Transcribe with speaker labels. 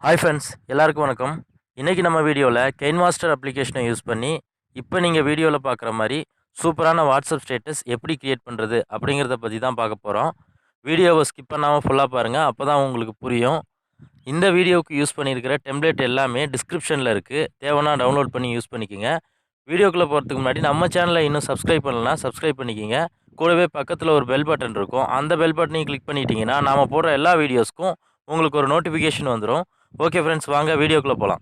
Speaker 1: Hi friends, எல்லாருக்கும் வணக்கம். இன்றைக்கி நம்ம வீடியோவில் கெயின்மாஸ்டர் அப்ளிகேஷனை யூஸ் பண்ணி இப்போ நீங்கள் வீடியோவில் பார்க்குற மாதிரி சூப்பரான வாட்ஸ்அப் ஸ்டேட்டஸ் எப்படி க்ரியேட் பண்ணுறது அப்படிங்கிறத பற்றி தான் பார்க்க போகிறோம். வீடியோவை ஸ்கிப் பண்ணாமல் ஃபுல்லாக பாருங்கள், அப்போ தான் உங்களுக்கு புரியும். இந்த வீடியோவுக்கு யூஸ் பண்ணியிருக்கிற டெம்ப்ளேட் எல்லாமே டிஸ்கிரிப்ஷனில் இருக்குது, தேவைன்னா டவுன்லோட் பண்ணி யூஸ் பண்ணிக்கோங்க. வீடியோக்குள்ளே போகிறதுக்கு முன்னாடி நம்ம சேனலை இன்னும் சப்ஸ்கிரைப் பண்ணலன்னா சப்ஸ்கிரைப் பண்ணிக்கோங்க. கூடவே பக்கத்தில் ஒரு பெல் பட்டன் இருக்கும், அந்த பெல் பட்டனையும் கிளிக் பண்ணிட்டீங்கன்னா நாம் போடுற எல்லா வீடியோஸ்க்கும் உங்களுக்கு ஒரு நோட்டிஃபிகேஷன் வந்துடும். ஓகே ஃப்ரெண்ட்ஸ், வாங்க வீடியோக்குள்ளே போகலாம்.